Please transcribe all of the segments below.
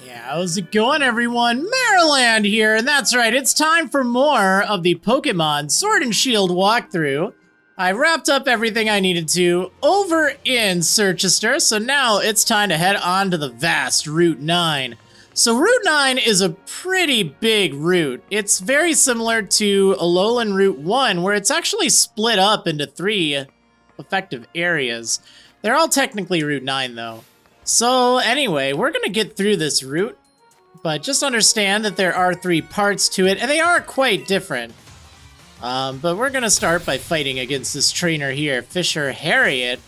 Yeah, how's it going, everyone? Marriland here, and that's right, it's time for more of the Pokemon Sword and Shield walkthrough. I wrapped up everything I needed to over in Circhester, so now it's time to head on to the vast Route 9. So Route 9 is a pretty big route. It's very similar to Alolan Route 1, where it's actually split up into 3 effective areas. They're all technically Route 9, though. So anyway, we're gonna get through this route, but just understand that there are 3 parts to it, and they are quite different. But we're gonna start by fighting against this trainer here, Fisher Harriet.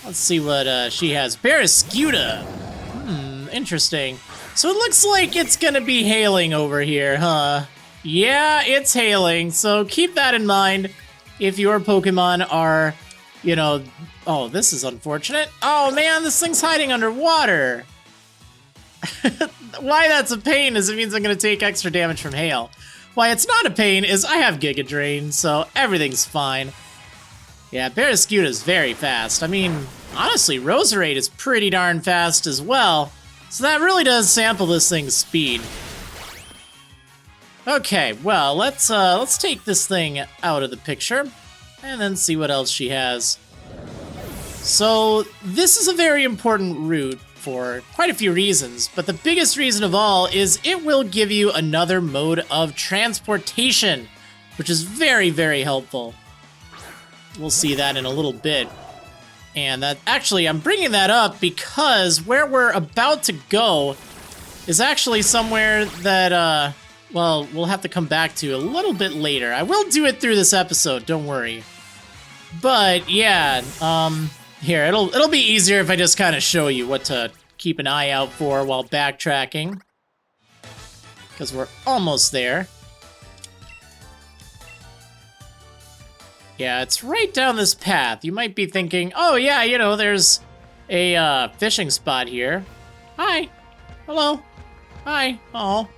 Let's see what she has. Barrascuda. Interesting. So it looks like it's gonna be hailing over here, huh? Yeah, it's hailing, so keep that in mind if your Pokemon are, you know... Oh, this is unfortunate. Oh man, this thing's hiding underwater. Why that's a pain is it means I'm gonna take extra damage from hail. Why it's not a pain is I have Giga Drain, so everything's fine. Yeah, Barrascuda's very fast. I mean, honestly, Roserade is pretty darn fast as well. So that really does sample this thing's speed. Okay, well, let's take this thing out of the picture and then see what else she has. So this is a very important route for quite a few reasons, but the biggest reason of all is it will give you another mode of transportation, which is very, very helpful. We'll see that in a little bit. And that actually, I'm bringing that up because where we're about to go is actually somewhere that, well, we'll have to come back to a little bit later. I will do it through this episode, don't worry. But yeah, here, it'll be easier if I just kind of show you what to keep an eye out for while backtracking. Because we're almost there. Yeah, it's right down this path. You might be thinking, oh yeah, you know, there's a fishing spot here. Hi. Hello. Hi. Oh.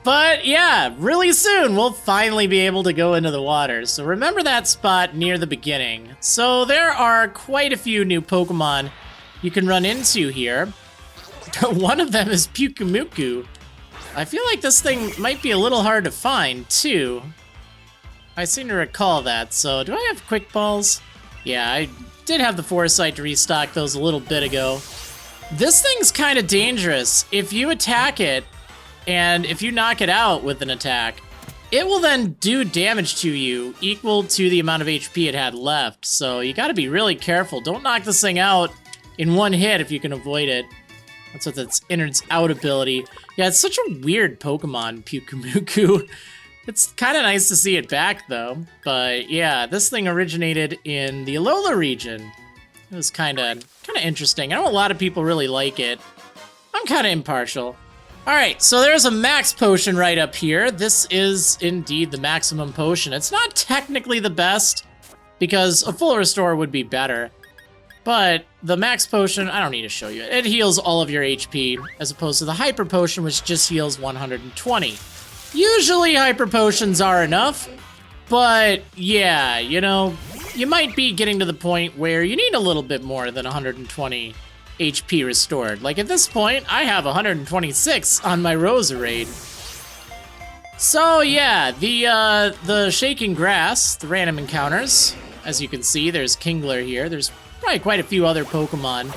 But yeah, really soon we'll finally be able to go into the water. So remember that spot near the beginning. So there are quite a few new Pokemon you can run into here. One of them is Pyukumuku. I feel like this thing might be a little hard to find too. I seem to recall that. So do I have Quick Balls? Yeah, I did have the foresight to restock those a little bit ago. This thing's kind of dangerous. If you attack it, and if you knock it out with an attack, it will then do damage to you equal to the amount of HP it had left. So you gotta be really careful. Don't knock this thing out in one hit if you can avoid it. That's what its innards out ability. Yeah, it's such a weird Pokemon, Pyukumuku. It's kind of nice to see it back though. But yeah, this thing originated in the Alola region. It was kind of interesting. I know a lot of people really like it. I'm kind of impartial. Alright, so there's a max potion right up here. This is indeed the maximum potion. It's not technically the best, because a full restore would be better. But the max potion, I don't need to show you. It heals all of your HP, as opposed to the hyper potion, which just heals 120. Usually hyper potions are enough, but yeah, you know, you might be getting to the point where you need a little bit more than 120 HP restored. Like at this point, I have 126 on my Roserade. So yeah, the Shaking Grass, the random encounters. As you can see, there's Kingler here. There's probably quite a few other Pokemon.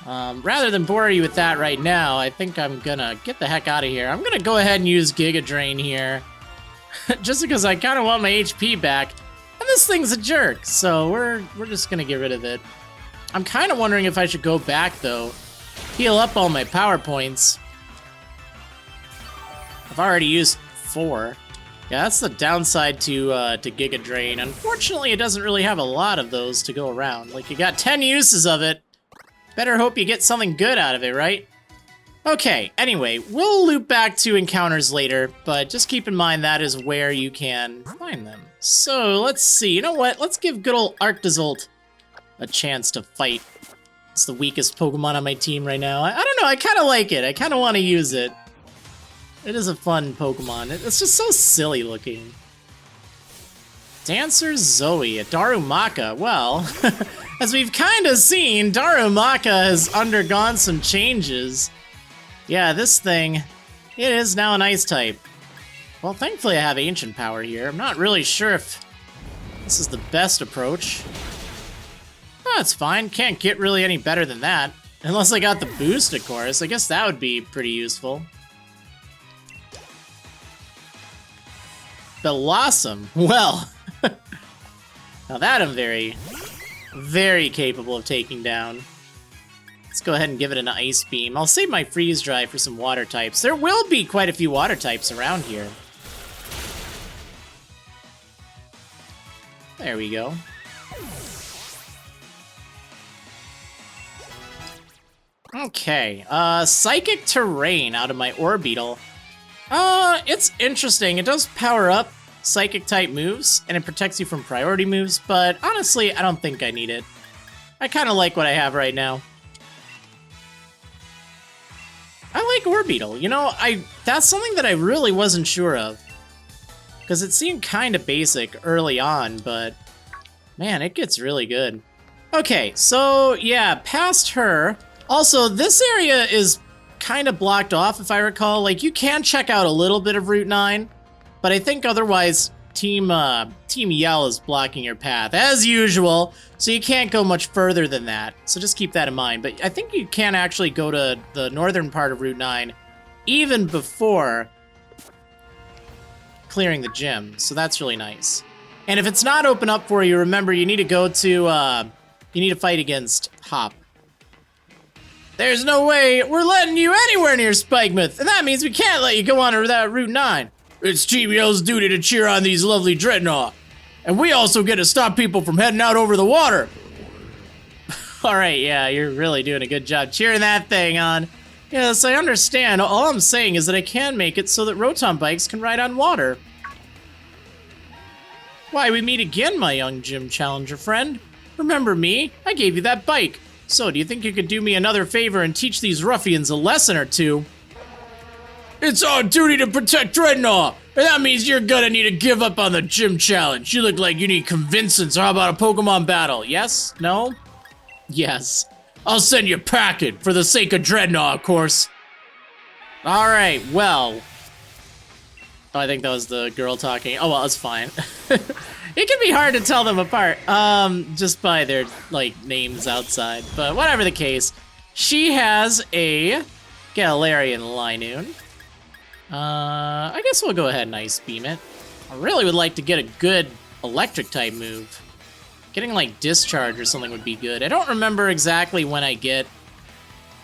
Rather than bore you with that right now, I think I'm gonna get the heck out of here. I'm gonna go ahead and use Giga Drain here. Just because I kind of want my HP back. And this thing's a jerk, so we're just gonna get rid of it. I'm kind of wondering if I should go back, though. Heal up all my power points. I've already used 4. Yeah, that's the downside to Giga Drain. Unfortunately, it doesn't really have a lot of those to go around. Like, you got 10 uses of it. Better hope you get something good out of it, right? Okay, anyway, we'll loop back to encounters later, but just keep in mind that is where you can find them. So, let's see. You know what? Let's give good old Arctozolt a chance to fight. It's the weakest Pokemon on my team right now. I don't know, I kind of like it. I kind of want to use it. It is a fun Pokemon. It's just so silly looking. Dancer Zoe, a Darumaka. Well, as we've kind of seen, Darumaka has undergone some changes. Yeah, this thing, it is now an ice type. Well, thankfully I have ancient power here. I'm not really sure if this is the best approach. Oh, it's fine. Can't get really any better than that. Unless I got the boost, of course. I guess that would be pretty useful. Blossom. Well, now that I'm very, very capable of taking down. Let's go ahead and give it an Ice Beam. I'll save my Freeze Dry for some water types. There will be quite a few water types around here. There we go. Okay, Psychic Terrain out of my Orbeetle. It's interesting. It does power up Psychic type moves, and it protects you from priority moves, but honestly, I don't think I need it. I kind of like what I have right now. I like Orbeetle. You know, that's something that I really wasn't sure of. Because it seemed kind of basic early on, but man, it gets really good. Okay, so yeah, past her. Also, this area is kind of blocked off, if I recall. Like, you can check out a little bit of Route 9, but I think otherwise Team Yell is blocking your path, as usual, so you can't go much further than that. So just keep that in mind. But I think you can actually go to the northern part of Route 9 even before clearing the gym, so that's really nice. And if it's not open up for you, remember, you need to go to, you need to fight against Hop. There's no way we're letting you anywhere near Spikemouth, and that means we can't let you go on without Route 9. It's Team Yell's duty to cheer on these lovely Dreadnought, and we also get to stop people from heading out over the water. Alright, yeah, you're really doing a good job cheering that thing on. Yes, I understand. All I'm saying is that I can make it so that Rotom Bikes can ride on water. Why, we meet again, my young gym challenger friend. Remember me? I gave you that bike. So, do you think you could do me another favor and teach these ruffians a lesson or two? It's our duty to protect Dreadnought, and that means you're gonna need to give up on the gym challenge. You look like you need convincing, so how about a Pokemon battle? Yes? No? Yes. I'll send you packing, for the sake of Dreadnought, of course. Alright, well. Oh, I think that was the girl talking. Oh, well, it's fine. It can be hard to tell them apart, just by their, like, names outside. But whatever the case, she has a Galarian Linoon. I guess we'll go ahead and Ice Beam it. I really would like to get a good Electric-type move. Getting, like, Discharge or something would be good. I don't remember exactly when I get,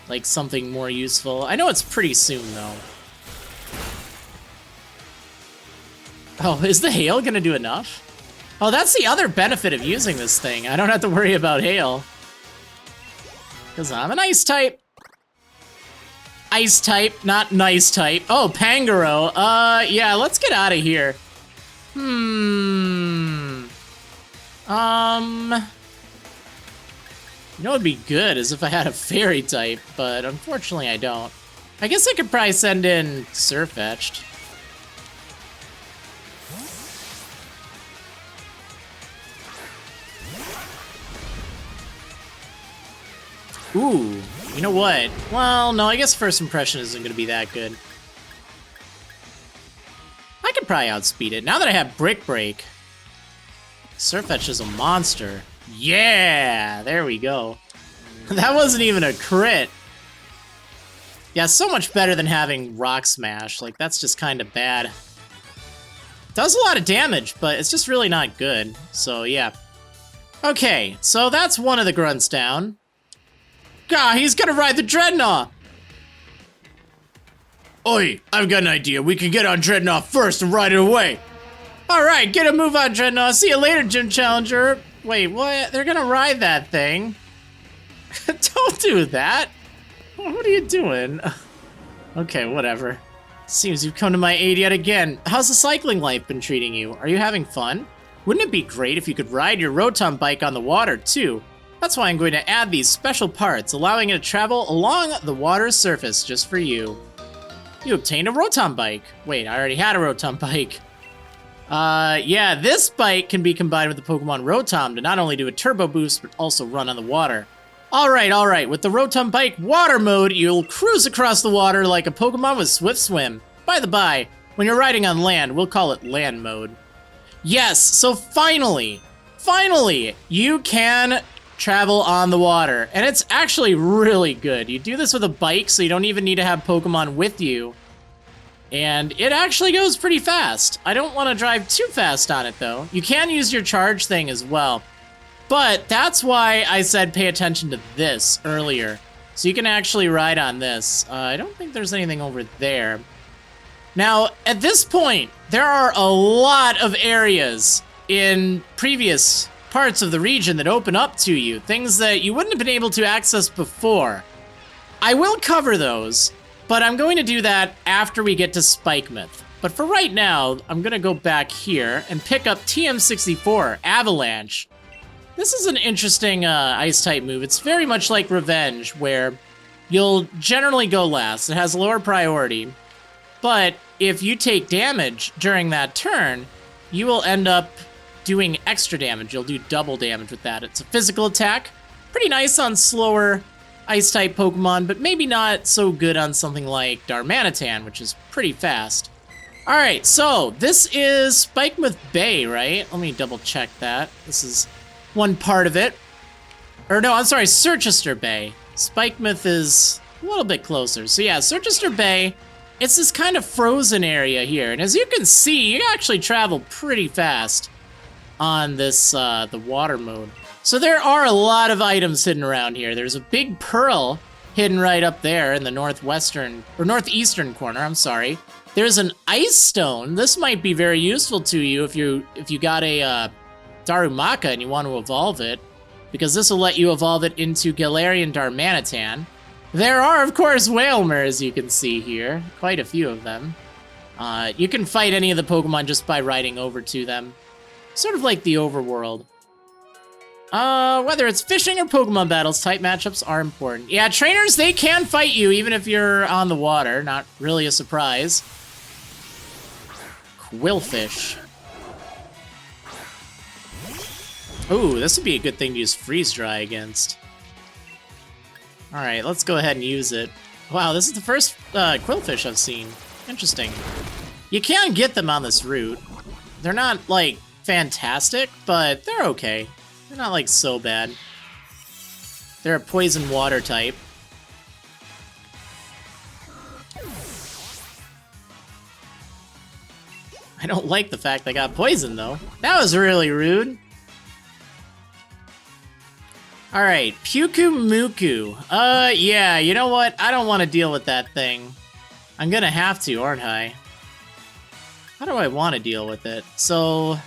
like, something more useful. I know it's pretty soon, though. Oh, is the Hail gonna do enough? Oh, that's the other benefit of using this thing. I don't have to worry about Hail. Because I'm an Ice type. Ice type, not nice type. Oh, Pangoro. Yeah, let's get out of here. You know what would be good is if I had a Fairy type, but unfortunately I don't. I guess I could probably send in Surfetched. Ooh, you know what? Well, no, I guess First Impression isn't going to be that good. I could probably outspeed it. Now that I have Brick Break, Surfetch is a monster. Yeah, there we go. That wasn't even a crit. Yeah, so much better than having Rock Smash. Like, that's just kind of bad. Does a lot of damage, but it's just really not good. So, yeah. Okay, so that's one of the grunts down. God, he's gonna ride the Dreadnought! Oi, I've got an idea. We can get on Dreadnought first and ride it away. Alright, get a move on, Dreadnought. See you later, Gym Challenger. Wait, what? They're gonna ride that thing? Don't do that. What are you doing? Okay, whatever. Seems you've come to my aid yet again. How's the cycling life been treating you? Are you having fun? Wouldn't it be great if you could ride your Rotom Bike on the water, too? That's why I'm going to add these special parts, allowing it to travel along the water's surface just for you. You obtained a Rotom Bike. Wait, I already had a Rotom Bike. Yeah, this bike can be combined with the Pokemon Rotom to not only do a turbo boost, but also run on the water. Alright, with the Rotom Bike water mode, you'll cruise across the water like a Pokemon with Swift Swim. By the by, when you're riding on land, we'll call it land mode. Yes, so finally, you can travel on the water, and it's actually really good. You do this with a bike, so you don't even need to have Pokemon with you. And it actually goes pretty fast. I don't want to drive too fast on it, though. You can use your charge thing as well. But that's why I said pay attention to this earlier. So you can actually ride on this. I don't think there's anything over there. Now, at this point, there are a lot of areas in previous parts of the region that open up to you. Things that you wouldn't have been able to access before. I will cover those. But I'm going to do that after we get to Spikemouth. But for right now, I'm going to go back here and pick up TM64, Avalanche. This is an interesting Ice-type move. It's very much like Revenge, where you'll generally go last. It has lower priority. But if you take damage during that turn, you will end up doing extra damage. You'll do double damage with that. It's a physical attack. Pretty nice on slower Ice-type Pokemon, but maybe not so good on something like Darmanitan, which is pretty fast. Alright, so this is Spikemouth Bay, right? Let me double check that. This is one part of it. Or no, I'm sorry, Circhester Bay. Spikemouth is a little bit closer. So yeah, Circhester Bay, it's this kind of frozen area here. And as you can see, you actually travel pretty fast on this, the water mode. So there are a lot of items hidden around here. There's a big pearl hidden right up there in the northeastern corner, I'm sorry. There's an ice stone. This might be very useful to you if you got a Darumaka and you want to evolve it, because this will let you evolve it into Galarian Darmanitan. There are, of course, Wailmer, as you can see here. Quite a few of them. You can fight any of the Pokemon just by riding over to them. Sort of like the overworld. Whether it's fishing or Pokemon battles, type matchups are important. Yeah, trainers, they can fight you even if you're on the water. Not really a surprise. Quillfish. Ooh, this would be a good thing to use Freeze Dry against. Alright, let's go ahead and use it. Wow, this is the first Quillfish I've seen. Interesting. You can get them on this route. They're not, like, fantastic, but they're okay. They're not, like, so bad. They're a poison water type. I don't like the fact they got poisoned, though. That was really rude. Alright, Pyukumuku. Yeah, you know what? I don't want to deal with that thing. I'm gonna have to, aren't I? How do I want to deal with it? So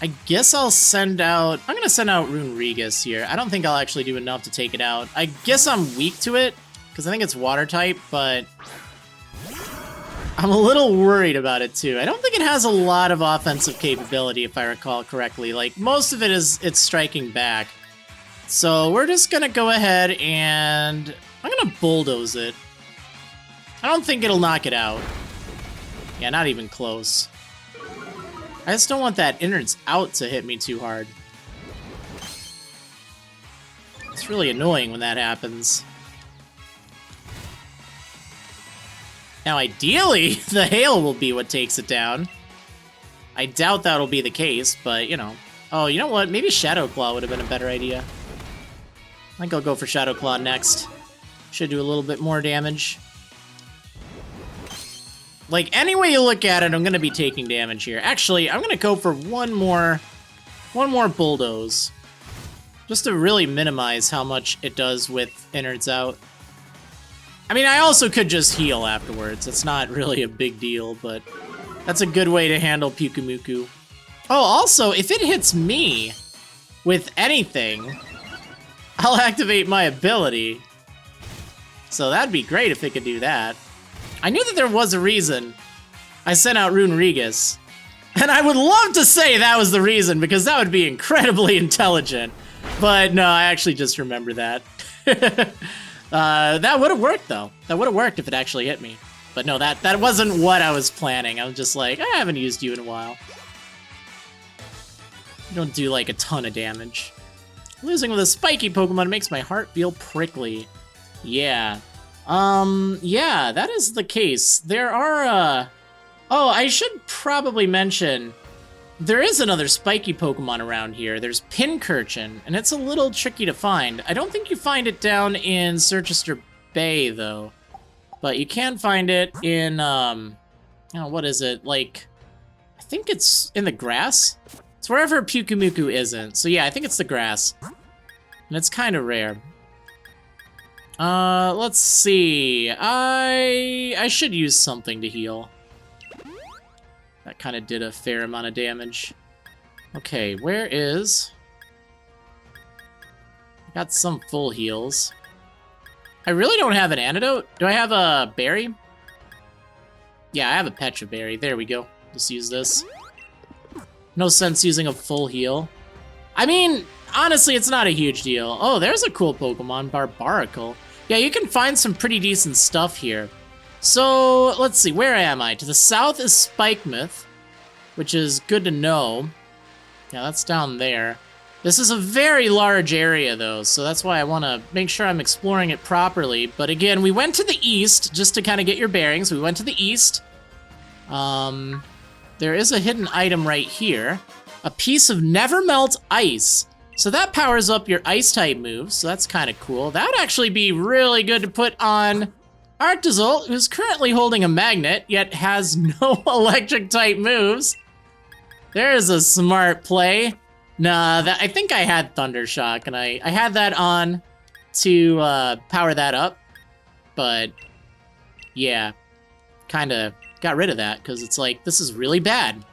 I guess I'll send out... I'm going to send out Runerigus here. I don't think I'll actually do enough to take it out. I guess I'm weak to it, because I think it's water type, but I'm a little worried about it too. I don't think it has a lot of offensive capability, if I recall correctly. Like, most of it is it's striking back. So we're just going to go ahead and... I'm going to bulldoze it. I don't think it'll knock it out. Yeah, not even close. I just don't want that innards out to hit me too hard. It's really annoying when that happens. Now, ideally, the hail will be what takes it down. I doubt that'll be the case, but, you know. Oh, you know what? Maybe Shadow Claw would have been a better idea. I think I'll go for Shadow Claw next. Should do a little bit more damage. Like, any way you look at it, I'm going to be taking damage here. Actually, I'm going to go for one more bulldoze. Just to really minimize how much it does with innards out. I mean, I also could just heal afterwards. It's not really a big deal, but that's a good way to handle Pyukumuku. Oh, also, if it hits me with anything, I'll activate my ability. So that'd be great if it could do that. I knew that there was a reason I sent out Runerigus. And I would love to say that was the reason, because that would be incredibly intelligent. But no, I actually just remember that. That would have worked, though. That would have worked if it actually hit me. But no, that wasn't what I was planning. I was just like, I haven't used you in a while. You don't do like a ton of damage. Losing with a spiky Pokemon makes my heart feel prickly. Yeah. Yeah, that is the case. There are, oh, I should probably mention, there is another spiky Pokemon around here. There's Pincurchin, and it's a little tricky to find. I don't think you find it down in Circhester Bay, though. But you can find it in, oh, what is it? Like, I think it's in the grass? It's wherever Pyukumuku isn't. So yeah, I think it's the grass. And it's kind of rare. Let's see. I should use something to heal. That kind of did a fair amount of damage. Okay, where is... I got some full heals. I really don't have an antidote. Do I have a berry? Yeah, I have a Petra berry. There we go. Just use this. No sense using a full heal. I mean, honestly, it's not a huge deal. Oh, there's a cool Pokemon, Barbaracle. Yeah, you can find some pretty decent stuff here. So, let's see, where am I? To the south is Spikemouth, which is good to know. Yeah, that's down there. This is a very large area, though, so that's why I want to make sure I'm exploring it properly. But again, we went to the east, just to kind of get your bearings. We went to the east. There is a hidden item right here. A piece of Nevermelt Ice. So that powers up your Ice-type moves, so that's kind of cool. That would actually be really good to put on Arctozolt, who's currently holding a magnet, yet has no Electric-type moves. There's a smart play. Nah, I think I had Thundershock, and I had that on to power that up. But, yeah, kind of got rid of that, because it's like, this is really bad.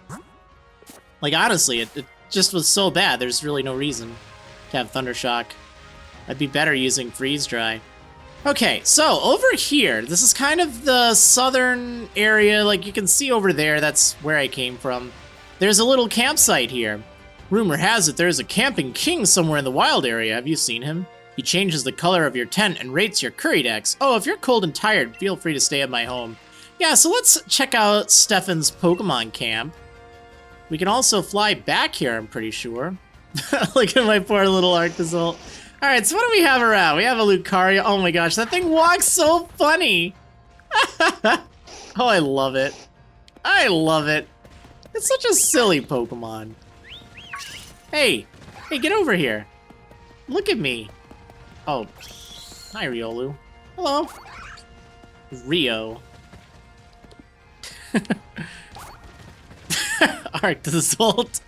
Like, honestly, it just was so bad, there's really no reason to have Thundershock. I'd be better using Freeze Dry. Okay, so over here, this is kind of the southern area, like you can see over there, that's where I came from. There's a little campsite here. Rumor has it there's a camping king somewhere in the wild area. Have you seen him? He changes the color of your tent and rates your curry decks. Oh, if you're cold and tired, feel free to stay at my home. Yeah, so let's check out Stefan's Pokemon camp. We can also fly back here, I'm pretty sure. Look at my poor little Arctozolt. Alright, so what do we have around? We have a Lucario. Oh my gosh, that thing walks so funny. Oh, I love it. I love it. It's such a silly Pokemon. Hey, get over here. Look at me. Oh, hi Riolu. Hello. Rio. Arctozolt.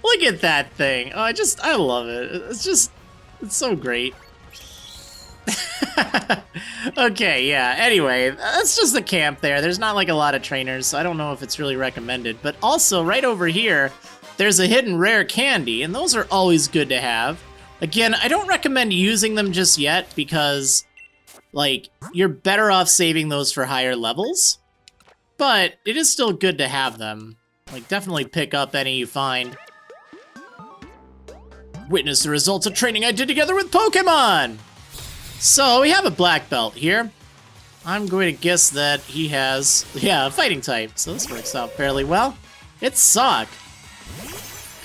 Look at that thing. Oh, I love it. It's so great. Okay, yeah, anyway, that's just the camp there. There's not like a lot of trainers, so I don't know if it's really recommended. But also, right over here, there's a hidden rare candy, and those are always good to have. Again, I don't recommend using them just yet because, like, you're better off saving those for higher levels. But it is still good to have them. Like, definitely pick up any you find. Witness the results of training I did together with Pokemon! So, we have a black belt here. I'm going to guess that he has, yeah, a fighting type, so this works out fairly well. It's Sock.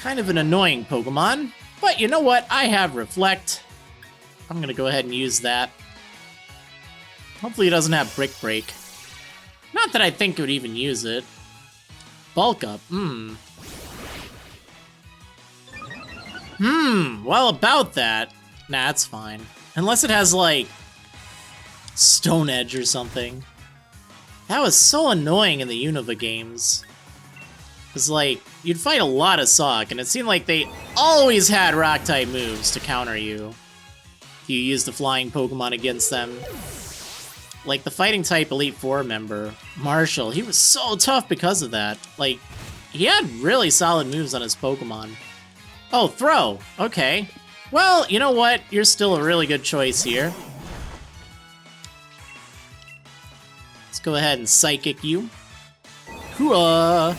Kind of an annoying Pokemon, but you know what? I have Reflect. I'm going to go ahead and use that. Hopefully it doesn't have Brick Break. Not that I think it would even use it. Bulk Up, well, about that. Nah, that's fine. Unless it has, like, Stone Edge or something. That was so annoying in the Unova games. Because, like, you'd fight a lot of Sock, and it seemed like they always had Rock-type moves to counter you. If you used the flying Pokemon against them. Like, the Fighting-type Elite Four member, Marshall, he was so tough because of that. Like, he had really solid moves on his Pokemon. Oh, Throw. Okay. Well, you know what? You're still a really good choice here. Let's go ahead and Psychic you. Hooah!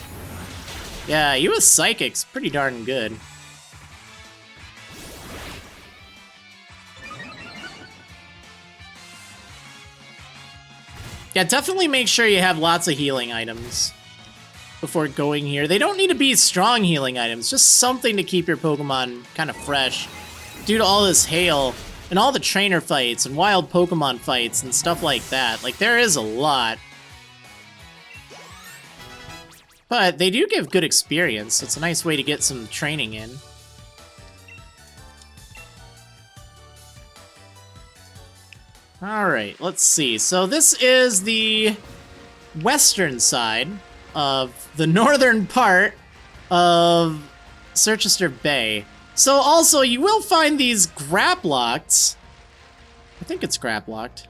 Yeah, you with Psychic's pretty darn good. Yeah, definitely make sure you have lots of healing items before going here. They don't need to be strong healing items, just something to keep your Pokemon kind of fresh. Due to all this hail and all the trainer fights and wild Pokemon fights and stuff like that. Like, there is a lot. But they do give good experience. It's a nice way to get some training in. Alright, let's see. So this is the western side of the northern part of Chichester Bay. So also, you will find these Graplocked. I think it's Graplocked.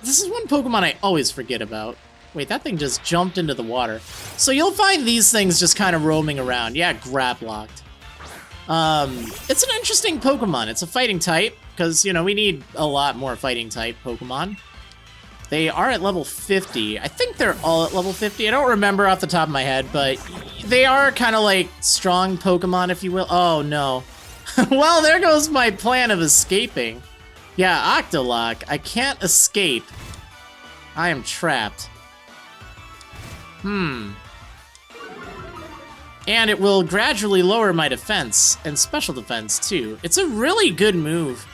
This is one Pokemon I always forget about. Wait, that thing just jumped into the water. So you'll find these things just kind of roaming around. Yeah, Graplocked. It's an interesting Pokemon. It's a fighting type, because, you know, we need a lot more fighting type Pokemon. They are at level 50. I think they're all at level 50. I don't remember off the top of my head, but they are kind of like strong Pokemon, if you will. Oh, no. Well, there goes my plan of escaping. Yeah, Octolock. I can't escape. I am trapped. And it will gradually lower my defense and special defense, too. It's a really good move.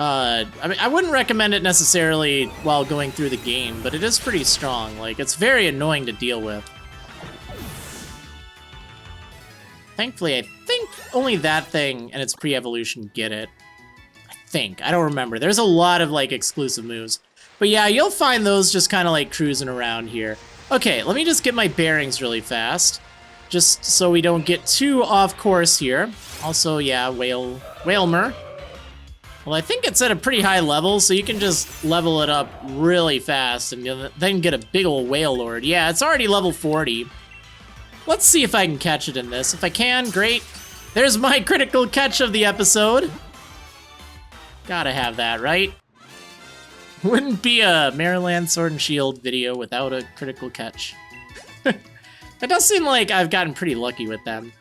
I mean, I wouldn't recommend it necessarily while going through the game, but it is pretty strong. Like, it's very annoying to deal with. Thankfully, I think only that thing and its pre-evolution get it. I think. I don't remember. There's a lot of, like, exclusive moves. But yeah, you'll find those just kind of, like, cruising around here. Okay, let me just get my bearings really fast. Just so we don't get too off course here. Also, yeah, Wailmer. Well, I think it's at a pretty high level, so you can just level it up really fast and then get a big ol' Wailord. Yeah, it's already level 40. Let's see if I can catch it in this. If I can, great. There's my critical catch of the episode. Gotta have that, right? Wouldn't be a Marriland Sword and Shield video without a critical catch. It does seem like I've gotten pretty lucky with them.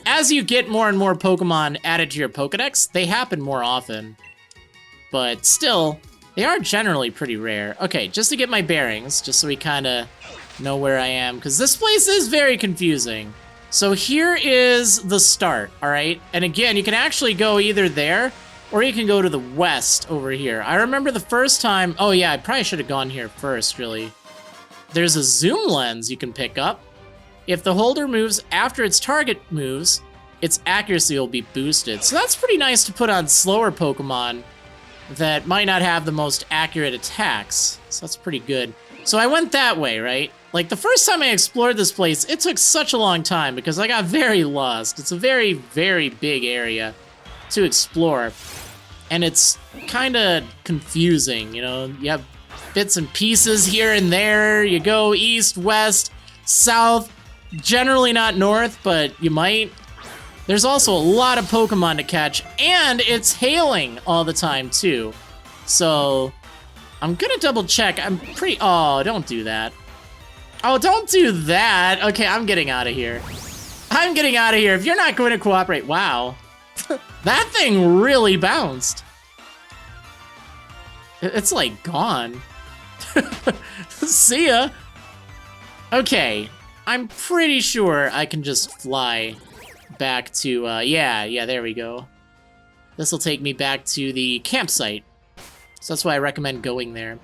As you get more and more Pokemon added to your Pokédex, they happen more often. But still, they are generally pretty rare. Okay, just to get my bearings, just so we kind of know where I am, because this place is very confusing. So here is the start, all right? And again, you can actually go either there, or you can go to the west over here. I remember the first time, oh yeah, I probably should have gone here first, really. There's a zoom lens you can pick up. If the holder moves after its target moves, its accuracy will be boosted. So that's pretty nice to put on slower Pokemon that might not have the most accurate attacks. So that's pretty good. So I went that way, right? Like, the first time I explored this place, it took such a long time because I got very lost. It's a very, very big area to explore. And it's kind of confusing, you know? You have bits and pieces here and there. You go east, west, south. Generally not north, but you might. There's also a lot of Pokemon to catch, and it's hailing all the time, too. So, I'm gonna double check. I'm pretty... Oh, don't do that. Oh, don't do that. Okay, I'm getting out of here. I'm getting out of here. If you're not going to cooperate... Wow. That thing really bounced. It's, like, gone. See ya. Okay. I'm pretty sure I can just fly back to, yeah, there we go. This will take me back to the campsite. So that's why I recommend going there.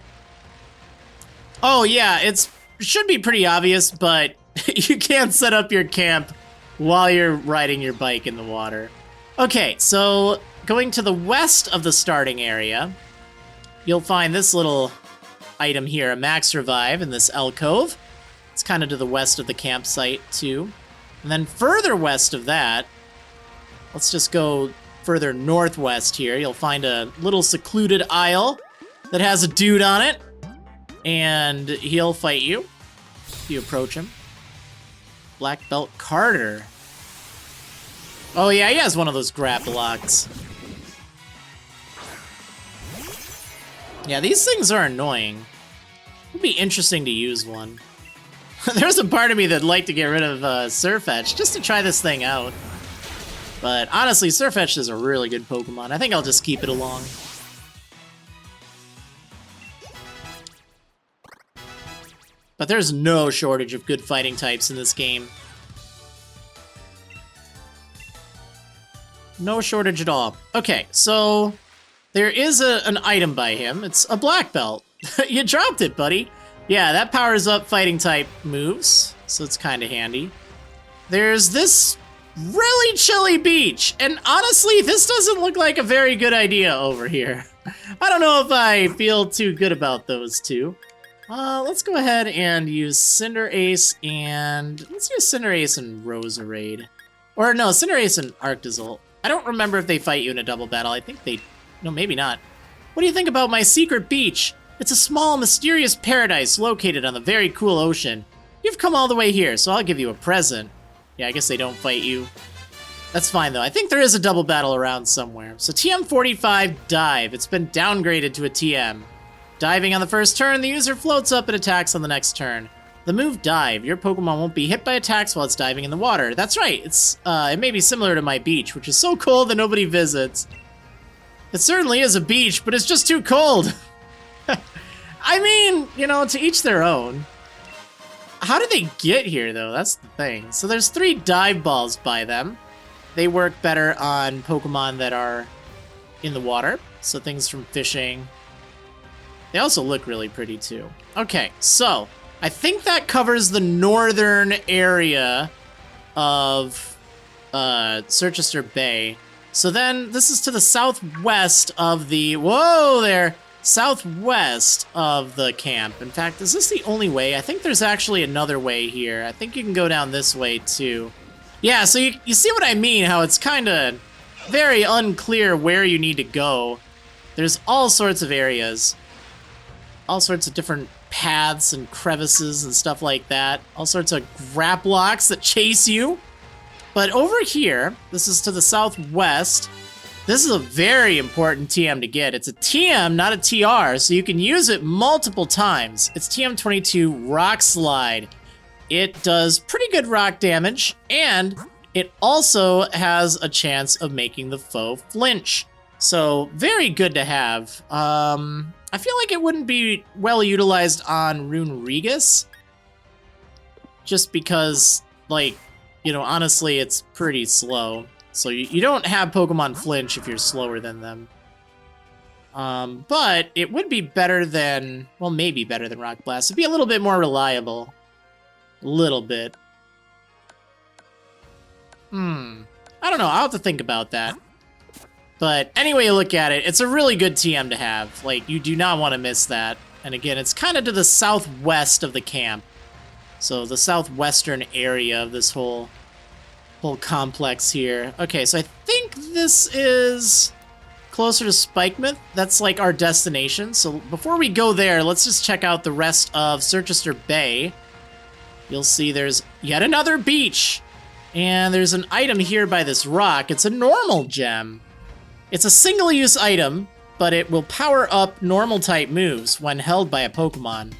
Oh, yeah, it should be pretty obvious, but you can't set up your camp while you're riding your bike in the water. Okay, so going to the west of the starting area, you'll find this little item here, a Max Revive in this alcove. It's kind of to the west of the campsite, too. And then further west of that, let's just go further northwest here. You'll find a little secluded isle that has a dude on it. And he'll fight you if you approach him. Black Belt Carter. Oh, yeah, he has one of those Graplocked. Yeah, these things are annoying. It would be interesting to use one. There's a part of me that'd like to get rid of Sirfetch'd just to try this thing out. But honestly, Sirfetch'd is a really good Pokemon. I think I'll just keep it along. But there's no shortage of good fighting types in this game. No shortage at all. Okay, so there is an item by him. It's a black belt. You dropped it, buddy. Yeah, that powers up fighting type moves, so it's kind of handy. There's this really chilly beach, and honestly, this doesn't look like a very good idea over here. I don't know if I feel too good about those two. Let's go ahead and use Cinderace and... let's use Cinderace and Roserade. Or no, Cinderace and Arctozolt. I don't remember if they fight you in a double battle. I think they... no, maybe not. What do you think about my secret beach? It's a small, mysterious paradise located on the very cool ocean. You've come all the way here, so I'll give you a present. Yeah, I guess they don't fight you. That's fine, though. I think there is a double battle around somewhere. So TM45 Dive. It's been downgraded to a TM. Diving on the first turn, the user floats up and attacks on the next turn. The move Dive. Your Pokemon won't be hit by attacks while it's diving in the water. That's right. It may be similar to my beach, which is so cold that nobody visits. It certainly is a beach, but it's just too cold. I mean, you know, to each their own. How did they get here, though? That's the thing. So there's 3 dive balls by them. They work better on Pokemon that are in the water. So things from fishing. They also look really pretty, too. Okay, so I think that covers the northern area of Chichester Bay. So then this is to the southwest of the... whoa there! Southwest of the camp. In fact, is this the only way? I think there's actually another way here. I think you can go down this way too. Yeah, so you see what I mean, how it's kind of very unclear where you need to go. There's all sorts of areas. All sorts of different paths and crevices and stuff like that. All sorts of graplocks that chase you. But over here, this is to the southwest. This is a very important TM to get. It's a TM, not a TR, so you can use it multiple times. It's TM22 Rockslide. It does pretty good rock damage, and it also has a chance of making the foe flinch. So, very good to have. I feel like it wouldn't be well utilized on Runerigus, just because, like, you know, honestly, it's pretty slow. So you don't have Pokemon flinch if you're slower than them. But it would be better than, well, maybe better than Rock Blast. It'd be a little bit more reliable. A little bit. I don't know. I'll have to think about that. But anyway you look at it, it's a really good TM to have. Like, you do not want to miss that. And again, it's kind of to the southwest of the camp. So the southwestern area of this whole complex here. Okay, so I think this is closer to Spikemouth. That's like our destination. So before we go there, let's just check out the rest of Chichester Bay. You'll see there's yet another beach. And there's an item here by this rock. It's a normal gem. It's a single-use item, but it will power up normal type moves when held by a Pokemon.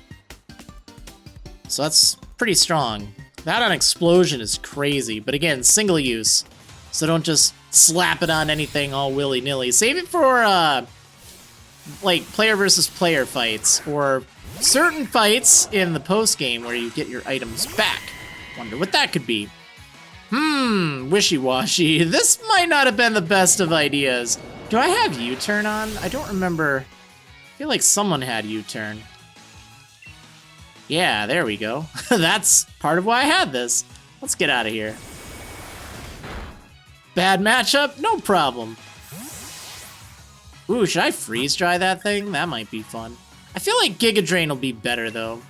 So that's pretty strong. That on Explosion is crazy, but again, single use. So don't just slap it on anything all willy-nilly. Save it for, like, player versus player fights, or certain fights in the post-game where you get your items back. Wonder what that could be. Wishy-washy. This might not have been the best of ideas. Do I have U-turn on? I don't remember. I feel like someone had U-turn. Yeah, there we go. That's part of why I had this. Let's get out of here. Bad matchup? No problem. Ooh, should I freeze dry that thing? That might be fun. I feel like Giga Drain will be better, though.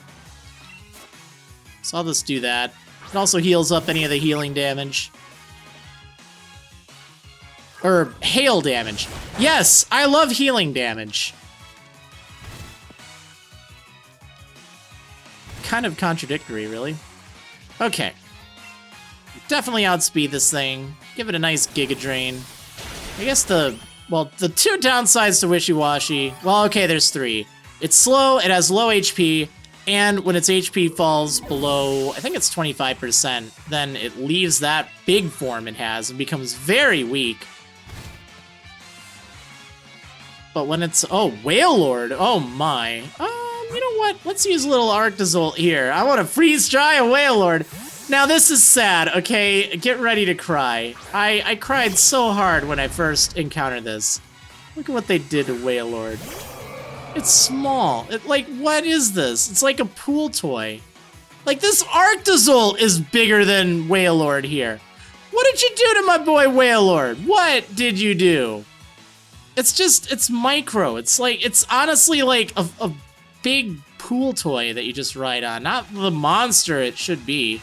So I'll just do that. It also heals up any of the healing damage. Or hail damage. Yes, I love healing damage. Kind of contradictory, really. Okay. Definitely outspeed this thing. Give it a nice Giga Drain. I guess the two downsides to Wishy-Washy, well, okay, there's 3. It's slow, it has low HP, and when its HP falls below, I think it's 25%, then it leaves that big form it has and becomes very weak. But when it's, oh, Wailord, oh my. You know what? Let's use a little Arctozolt here. I want to freeze dry a Wailord. Now this is sad, okay? Get ready to cry. I cried so hard when I first encountered this. Look at what they did to Wailord. It's small. Like, what is this? It's like a pool toy. Like, this Arctozolt is bigger than Wailord here. What did you do to my boy Wailord? What did you do? It's micro. It's like, it's honestly like a big pool toy that you just ride on. Not the monster it should be.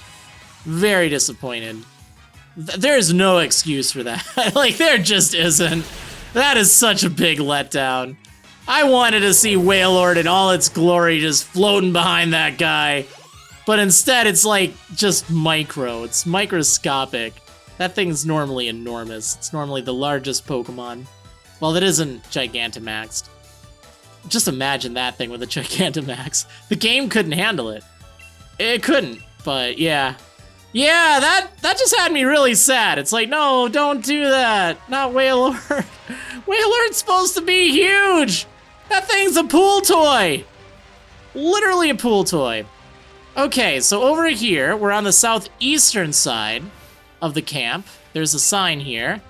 Very disappointed. There's no excuse for that. Like, there just isn't. That is such a big letdown. I wanted to see Wailord in all its glory just floating behind that guy. But instead, it's like just micro. It's microscopic. That thing's normally enormous. It's normally the largest Pokemon. Well, it isn't Gigantamaxed. Just imagine that thing with a Gigantamax. The game couldn't handle it. It couldn't, but yeah. Yeah, that just had me really sad. It's like, no, don't do that. Not Wailord. Wailord's supposed to be huge. That thing's a pool toy. Literally a pool toy. Okay, so over here, we're on the southeastern side of the camp. There's a sign here.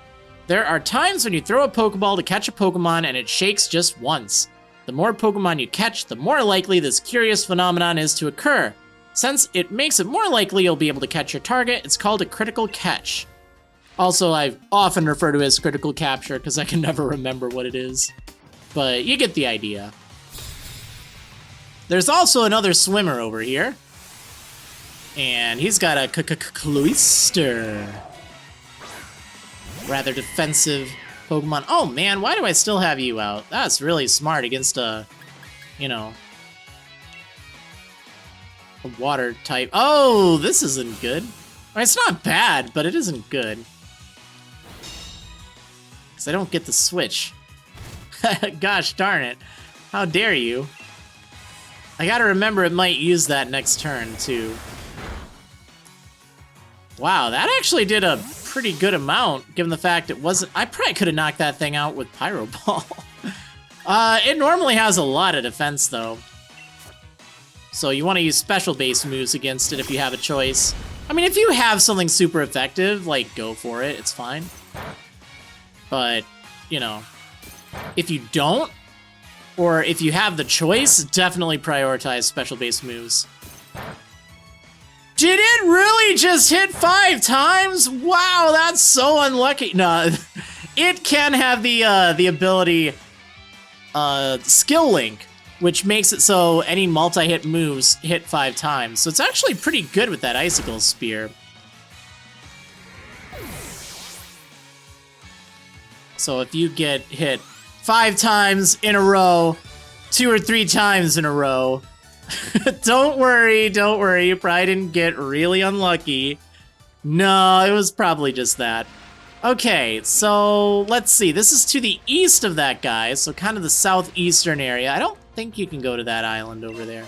There are times when you throw a Pokeball to catch a Pokemon and it shakes just once. The more Pokemon you catch, the more likely this curious phenomenon is to occur. Since it makes it more likely you'll be able to catch your target, it's called a critical catch. Also, I often refer to it as critical capture because I can never remember what it is. But you get the idea. There's also another swimmer over here. And he's got a Cloyster. Rather defensive Pokemon. Oh man, why do I still have you out? That's really smart against a, you know, a water type. Oh, this isn't good. I mean, it's not bad, but it isn't good. Because I don't get the switch. Gosh darn it. How dare you. I gotta remember it might use that next turn, too. Wow, that actually did a pretty good amount, given the fact it wasn't... I probably could have knocked that thing out with Pyro Ball. It normally has a lot of defense, though. So you want to use special base moves against it if you have a choice. I mean, if you have something super effective, like, go for it. It's fine. But, you know, if you don't, or if you have the choice, definitely prioritize special base moves. Did it really just hit 5 times? Wow, that's so unlucky. No, it can have the ability Skill Link, which makes it so any multi-hit moves hit 5 times. So it's actually pretty good with that Icicle Spear. So if you get hit 5 times in a row, 2 or 3 times in a row, don't worry, you probably didn't get really unlucky. No, it was probably just that. Okay, so let's see. This is to the east of that guy, so kind of the southeastern area. I don't think you can go to that island over there.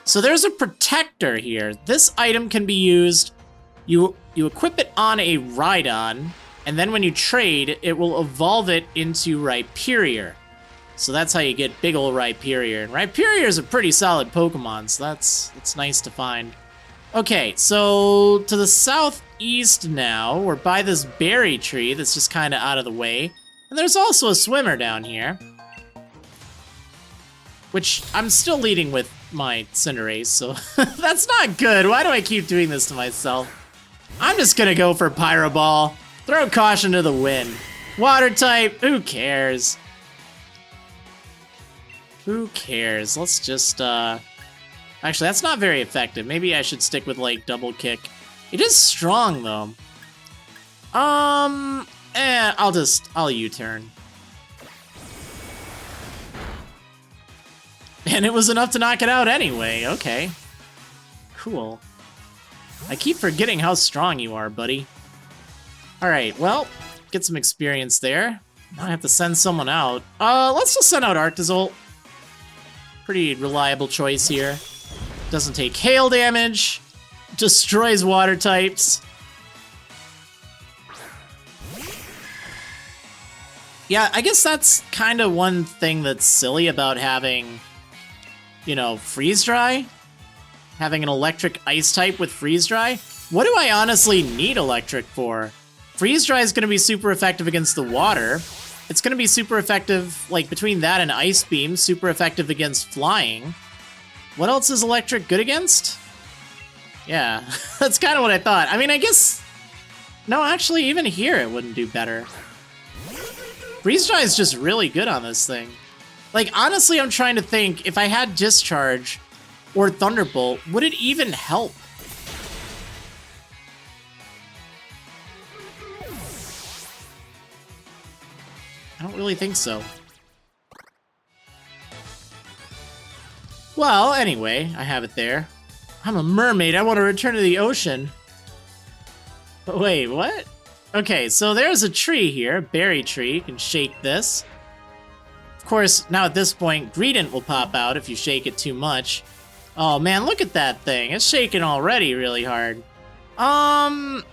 So there's a protector here. This item can be used. You equip it on a Rhydon, and then when you trade, it will evolve it into Rhyperior. So that's how you get big ol' Rhyperior. And Rhyperior is a pretty solid Pokemon, so that's nice to find. Okay, so to the southeast now, we're by this berry tree that's just kind of out of the way. And there's also a swimmer down here. Which I'm still leading with my Cinderace, so that's not good. Why do I keep doing this to myself? I'm just gonna go for Pyro Ball. Throw caution to the wind. Water type, who cares? Who cares? Let's just, actually, that's not very effective. Maybe I should stick with, like, Double Kick. It is strong, though. I'll U-turn. And it was enough to knock it out anyway. Okay. Cool. I keep forgetting how strong you are, buddy. Alright, well, get some experience there. Now I have to send someone out. Let's just send out Arctozolt. Pretty reliable choice here. Doesn't take hail damage. Destroys water types. Yeah, I guess that's kind of one thing that's silly about having you know, freeze dry? Having an electric ice type with freeze dry? What do I honestly need electric for? Freeze dry is going to be super effective against the water. It's going to be super effective, like between that and ice beam, super effective against flying. What else is electric good against? Yeah, that's kind of what I thought. I mean, I guess... No, actually, even here it wouldn't do better. Freeze dry is just really good on this thing. Like, honestly, I'm trying to think, if I had Discharge or Thunderbolt, would it even help? I don't really think so. Well, anyway, I have it there. I'm a mermaid, I want to return to the ocean. But wait, what? Okay, so there's a tree here, a berry tree. You can shake this. Of course, now at this point, Greedent will pop out if you shake it too much. Oh man, look at that thing. It's shaking already really hard. I'm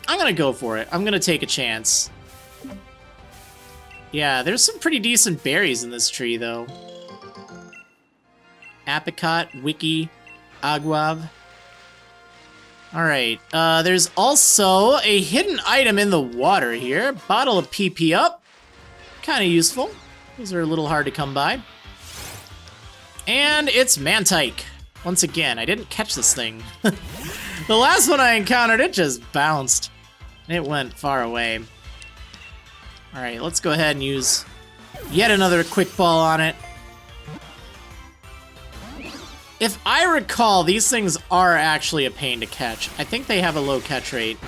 gonna go for it. I'm gonna take a chance. Yeah, there's some pretty decent berries in this tree, though. Apricot, Wiki, Aguav. Alright, there's also a hidden item in the water here. Bottle of PP up. Kind of useful. Those are a little hard to come by. And it's Mantike. Once again, I didn't catch this thing. The last one I encountered, it just bounced. It went far away. Alright, let's go ahead and use yet another quick ball on it. If I recall, these things are actually a pain to catch. I think they have a low catch rate.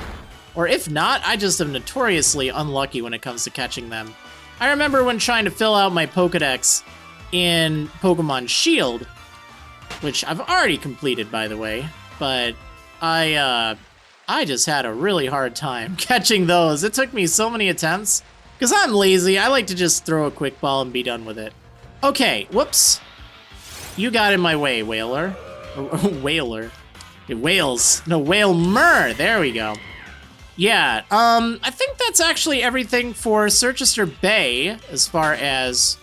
Or if not, I just am notoriously unlucky when it comes to catching them. I remember when trying to fill out my Pokédex in Pokémon Shield, which I've already completed, by the way, but I just had a really hard time catching those. It took me so many attempts. Because I'm lazy, I like to just throw a quick ball and be done with it. Okay, whoops. You got in my way, Wailer. Wailer. Whales. No, Wailmer. There we go. Yeah, I think that's actually everything for Circhester Bay as far as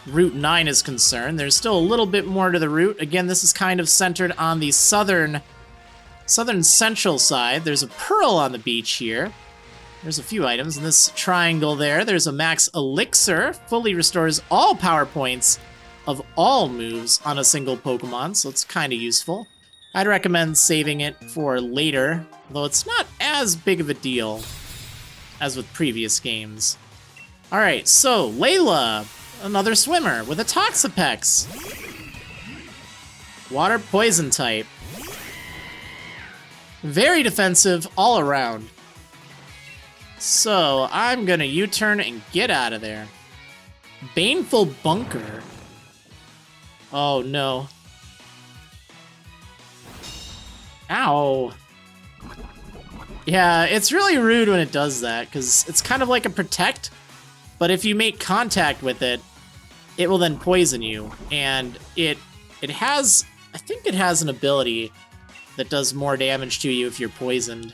Route 9 is concerned. There's still a little bit more to the route. Again, this is kind of centered on the southern central side. There's a pearl on the beach here. There's a few items in this triangle there. There's a max elixir. Fully restores all power points of all moves on a single Pokemon, so it's kind of useful. I'd recommend saving it for later, though it's not as big of a deal as with previous games. Alright, so Layla, another swimmer with a Toxapex. Water poison type. Very defensive all around. So, I'm gonna U-turn and get out of there. Baneful Bunker. Oh, no. Ow. Yeah, it's really rude when it does that, because it's kind of like a protect, but if you make contact with it, it will then poison you. And it has, I think it has an ability that does more damage to you if you're poisoned.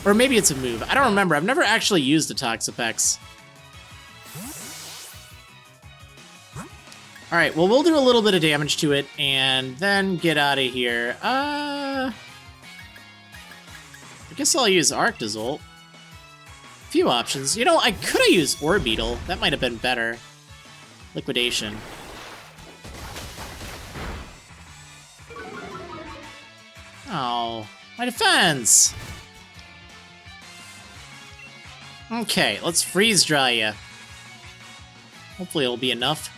Or maybe it's a move. I don't remember. I've never actually used a Toxapex. Alright, well, we'll do a little bit of damage to it, and then get out of here. I guess I'll use Arctozolt. Few options. You know, I could have used Orbeetle. That might have been better. Liquidation. Oh, my defense! Okay, let's freeze dry you. Hopefully it'll be enough.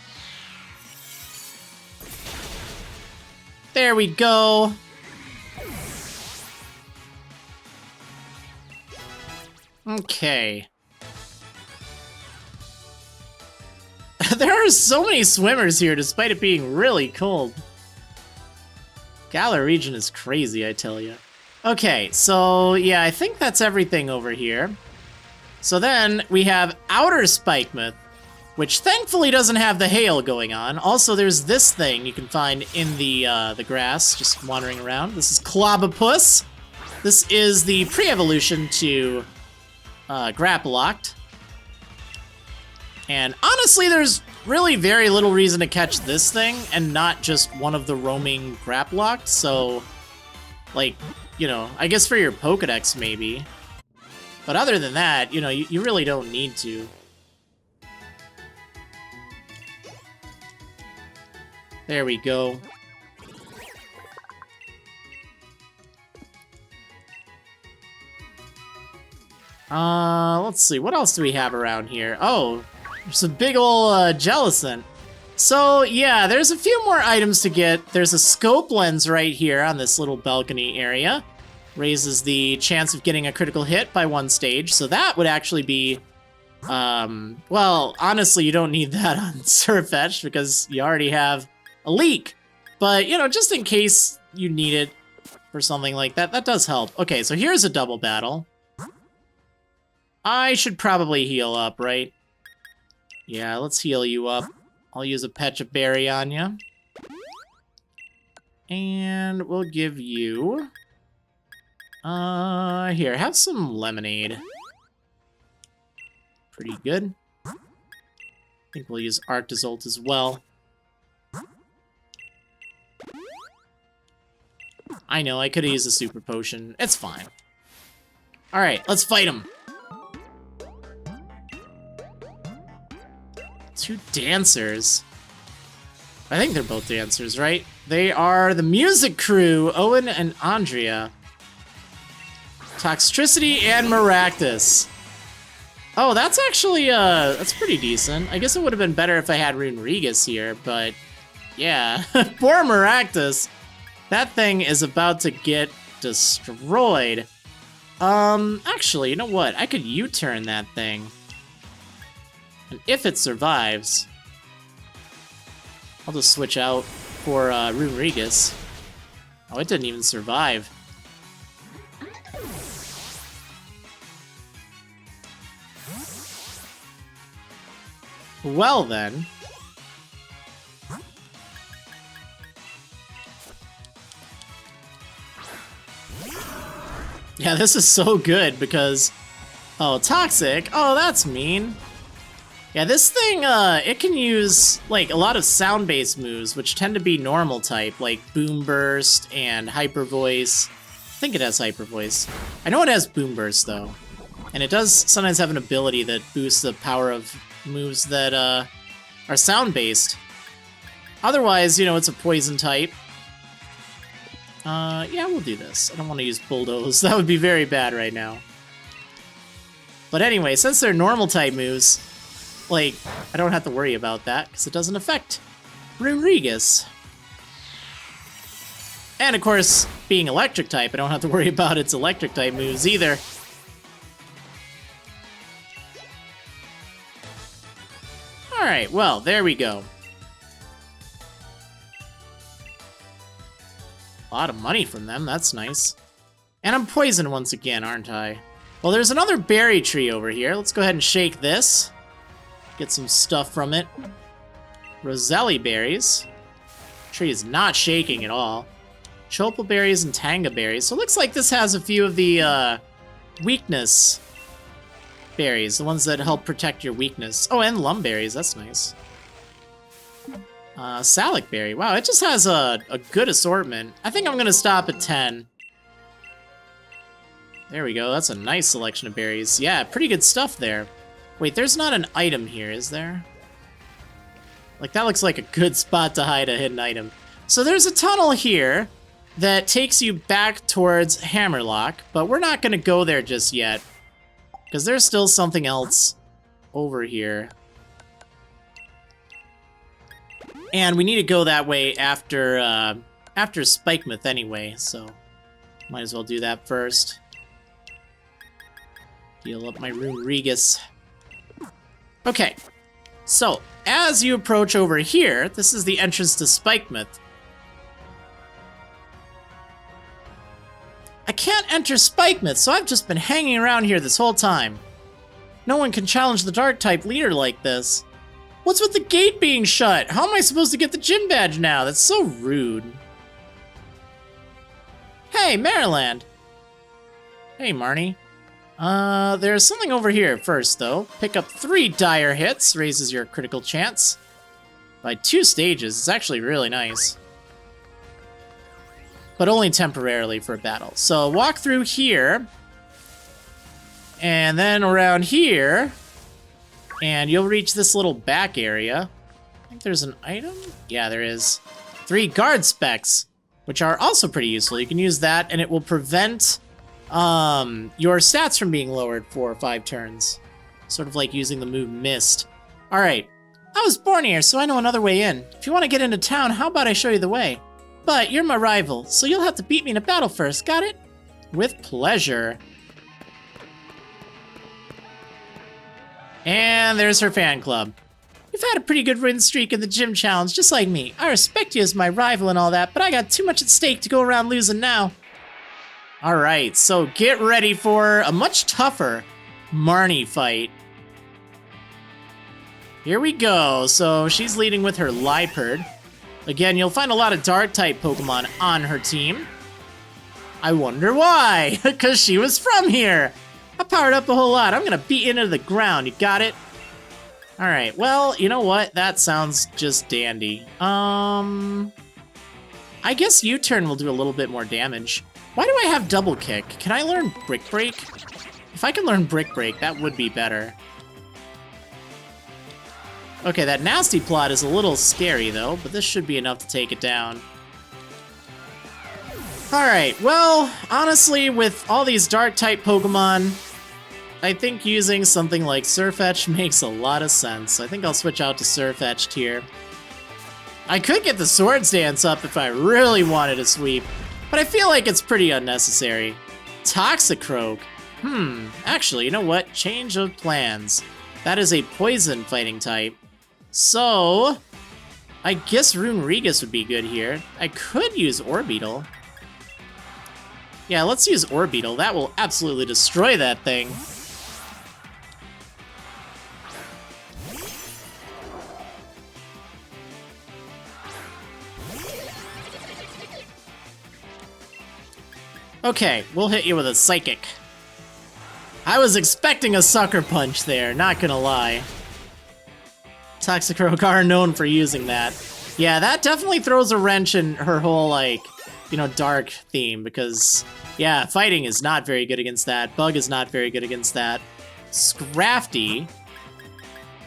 There we go. Okay. There are so many swimmers here despite it being really cold. Galar region is crazy, I tell you. Okay, so yeah, I think that's everything over here. So then we have Outer Spikemouth, which thankfully doesn't have the hail going on. Also, there's this thing you can find in the grass, just wandering around. This is Clobopus. This is the pre-evolution to Grapploct. And honestly, there's really very little reason to catch this thing and not just one of the roaming Grapploct, so, like, you know, I guess for your Pokédex maybe. But other than that, you know, you really don't need to. There we go. Let's see, what else do we have around here? Oh, there's a big ol' Jellicent. So, yeah, there's a few more items to get. There's a scope lens right here on this little balcony area. Raises the chance of getting a critical hit by 1 stage, so that would actually be, well, honestly, you don't need that on Surfetched because you already have a leak. But, you know, just in case you need it for something like that, that does help. Okay, so here's a double battle. I should probably heal up, right? Yeah, let's heal you up. I'll use a Pecha Berry on you. And we'll give you... here, have some lemonade. Pretty good. I think we'll use Arctozolt as well. I know, I could have used a super potion. It's fine. Alright, let's fight him. 2 dancers. I think they're both dancers, right? They are the music crew, Owen and Andrea. Toxtricity and Maractus. Oh, that's actually, that's pretty decent. I guess it would have been better if I had Runerigus here, but yeah. Poor Maractus. That thing is about to get destroyed. Actually, you know what? I could U-turn that thing. And if it survives, I'll just switch out for Runerigus. Oh, it didn't even survive. Well then. Yeah, this is so good because... Oh, Toxic? Oh, that's mean. Yeah, this thing, it can use, like, a lot of sound-based moves, which tend to be normal type, like Boom Burst and Hyper Voice. I think it has Hyper Voice. I know it has Boom Burst, though. And it does sometimes have an ability that boosts the power of moves that, are sound-based. Otherwise, you know, it's a poison type. Yeah, we'll do this. I don't want to use Bulldoze. That would be very bad right now. But anyway, since they're normal type moves, like, I don't have to worry about that, because it doesn't affect Runerigus. And of course, being electric type, I don't have to worry about its electric type moves either. Alright, well, there we go. A lot of money from them, that's nice. And I'm poisoned once again, aren't I? Well, there's another berry tree over here. Let's go ahead and shake this. Get some stuff from it. Roselli berries. Tree is not shaking at all. Chopal berries and Tanga berries. So it looks like this has a few of the weakness berries, the ones that help protect your weakness. Oh, and Lum berries, that's nice. Salic berry. Wow, it just has a good assortment. I think I'm gonna stop at 10. There we go, that's a nice selection of berries. Yeah, pretty good stuff there. Wait, there's not an item here, is there? Like, that looks like a good spot to hide a hidden item. So there's a tunnel here that takes you back towards Hammerlock, but we're not gonna go there just yet, because there's still something else over here. And we need to go that way after Spikemouth anyway, so might as well do that first. Heal up my Runerigus. Okay, so as you approach over here, this is the entrance to Spikemouth. I can't enter Spikemouth, so I've just been hanging around here this whole time. No one can challenge the Dark-type leader like this. What's with the gate being shut? How am I supposed to get the gym badge now? That's so rude. Hey, Marriland. Hey, Marnie. There's something over here first, though. Pick up 3 dire hits, raises your critical chance by 2 stages. It's actually really nice. But only temporarily for a battle. So walk through here, and then around here, and you'll reach this little back area. I think there's an item? Yeah, there is. 3 guard specs, which are also pretty useful. You can use that, and it will prevent your stats from being lowered for 5 turns. Sort of like using the move Mist. Alright, I was born here, so I know another way in. If you want to get into town, how about I show you the way? But you're my rival, so you'll have to beat me in a battle first, got it? With pleasure. And there's her fan club. You've had a pretty good win streak in the gym challenge, just like me. I respect you as my rival and all that, but I got too much at stake to go around losing now. Alright, so get ready for a much tougher Marnie fight. Here we go. So she's leading with her Liepard. Again, you'll find a lot of Dark-type Pokemon on her team. I wonder why, because she was from here. I powered up a whole lot. I'm gonna beat you into the ground. You got it? Alright, well, you know what? That sounds just dandy. I guess U-turn will do a little bit more damage. Why do I have double kick? Can I learn Brick Break? If I can learn Brick Break, that would be better. Okay, that Nasty Plot is a little scary though, but this should be enough to take it down. Alright, well, honestly, with all these Dark-type Pokemon, I think using something like Surfetch makes a lot of sense. I think I'll switch out to Surfetched here. I could get the Swords Dance up if I really wanted to sweep, but I feel like it's pretty unnecessary. Toxicroak. Actually, you know what? Change of plans. That is a poison fighting type. So, I guess Runerigus would be good here. I could use Orbeetle. Yeah, let's use Orbeetle. That will absolutely destroy that thing. Okay, we'll hit you with a Psychic. I was expecting a Sucker Punch there, not gonna lie. Toxicroak are known for using that. Yeah, that definitely throws a wrench in her whole, like, you know, dark theme, because, yeah, fighting is not very good against that. Bug is not very good against that. Scrafty,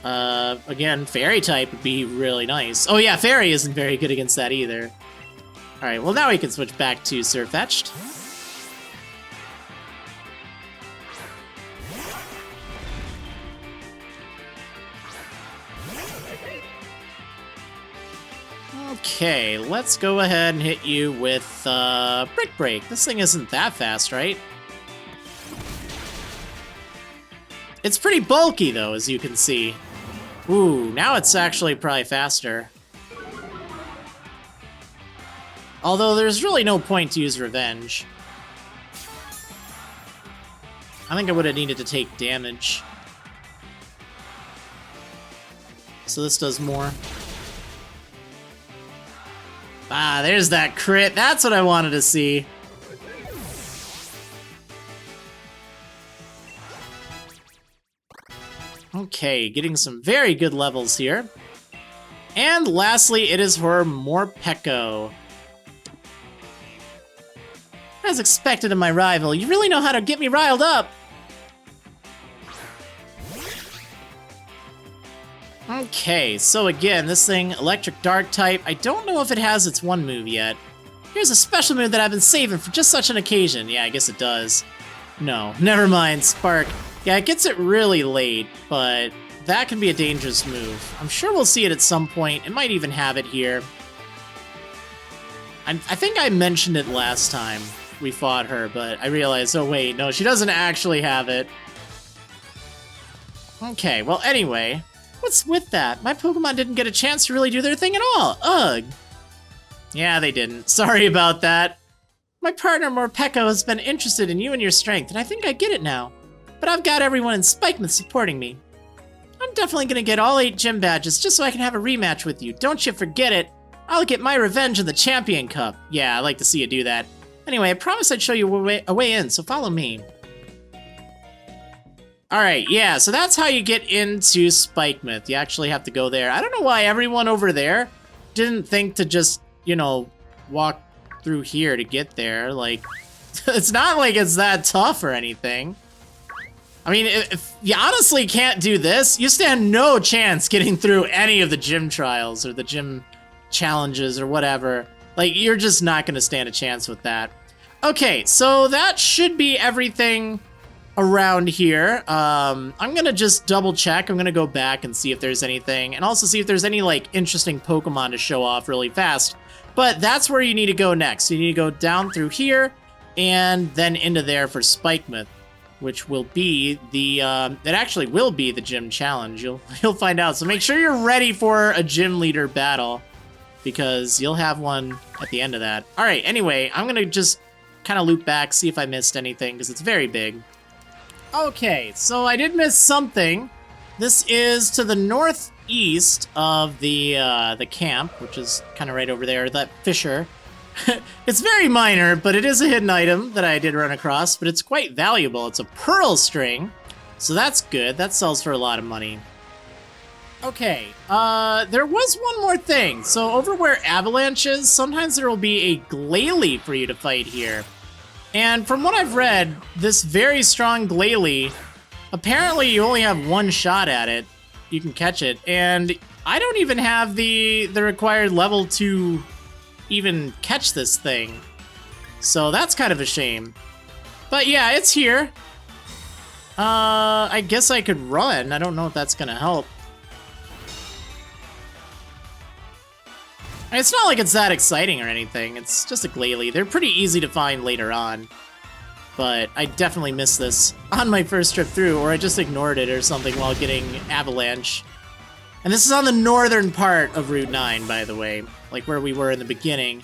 again, Fairy type would be really nice. Oh yeah, Fairy isn't very good against that either. Alright, well now we can switch back to Surfetched. Okay, let's go ahead and hit you with Brick Break. This thing isn't that fast, right? It's pretty bulky, though, as you can see. Ooh, now it's actually probably faster. Although there's really no point to use Revenge. I think I would have needed to take damage. So this does more. Ah, there's that crit. That's what I wanted to see. Okay, getting some very good levels here. And lastly, it is for Morpeko. As expected of my rival, you really know how to get me riled up. Okay, so again, this thing, Electric Dark type, I don't know if it has its one move yet. Here's a special move that I've been saving for just such an occasion. Yeah, I guess it does. No, never mind, Spark. Yeah, it gets it really late, but that can be a dangerous move. I'm sure we'll see it at some point. It might even have it here. I think I mentioned it last time we fought her, but I realized, oh wait, no, she doesn't actually have it. Okay, well anyway, what's with that? My Pokemon didn't get a chance to really do their thing at all. Ugh. Yeah, they didn't. Sorry about that. My partner Morpeko has been interested in you and your strength, and I think I get it now. But I've got everyone in Spikemuth supporting me. I'm definitely gonna get all 8 gym badges just so I can have a rematch with you. Don't you forget it. I'll get my revenge in the Champion Cup. Yeah, I'd like to see you do that. Anyway, I promised I'd show you a way in, so follow me. Alright, yeah, so that's how you get into Spikemouth. You actually have to go there. I don't know why everyone over there didn't think to just, you know, walk through here to get there. Like, it's not like it's that tough or anything. I mean, if you honestly can't do this, you stand no chance getting through any of the gym trials or the gym challenges or whatever. Like, you're just not going to stand a chance with that. Okay, so that should be everything around here. I'm going to just double check. I'm going to go back and see if there's anything, and also see if there's any, like, interesting Pokemon to show off really fast. But that's where you need to go next. You need to go down through here and then into there for Spikemouth, which will be the, it actually will be the gym challenge. You'll find out. So make sure you're ready for a gym leader battle, because you'll have one at the end of that. All right, anyway, I'm gonna just kind of loop back, see if I missed anything, because it's very big. Okay, so I did miss something. This is to the northeast of the camp, which is kind of right over there, that Fisher. It's very minor, but it is a hidden item that I did run across, but it's quite valuable. It's a pearl string, so that's good. That sells for a lot of money. Okay, there was one more thing. So over where Avalanche is, sometimes there will be a Glalie for you to fight here. And from what I've read, this very strong Glalie, apparently you only have one shot at it. You can catch it, and I don't even have the required level to even catch this thing. So that's kind of a shame. But yeah, it's here. I guess I could run. I don't know if that's gonna help. It's not like it's that exciting or anything. It's just a Glalie. They're pretty easy to find later on. But I definitely missed this on my first trip through, or I just ignored it or something while getting Avalanche. And this is on the northern part of Route 9, by the way. Like where we were in the beginning.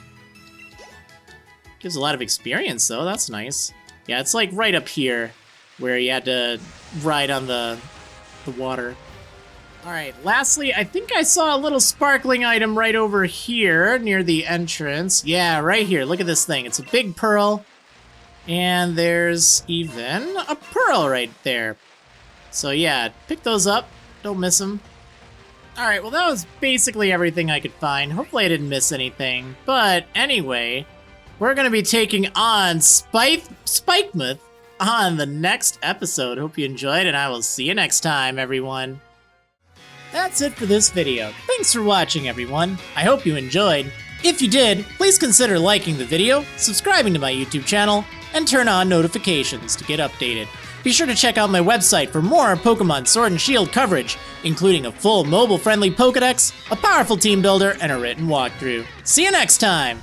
Gives a lot of experience, though. That's nice. Yeah, it's like right up here, where you had to ride on the water. Alright, lastly, I think I saw a little sparkling item right over here near the entrance. Yeah, right here. Look at this thing. It's a big pearl. And there's even a pearl right there. So yeah, pick those up. Don't miss them. Alright, well that was basically everything I could find. Hopefully I didn't miss anything. But anyway, we're going to be taking on Spikemouth on the next episode. Hope you enjoyed, and I will see you next time, everyone. That's it for this video. Thanks for watching, everyone. I hope you enjoyed. If you did, please consider liking the video, subscribing to my YouTube channel, and turn on notifications to get updated. Be sure to check out my website for more Pokemon Sword and Shield coverage, including a full mobile-friendly Pokédex, a powerful team builder, and a written walkthrough. See you next time!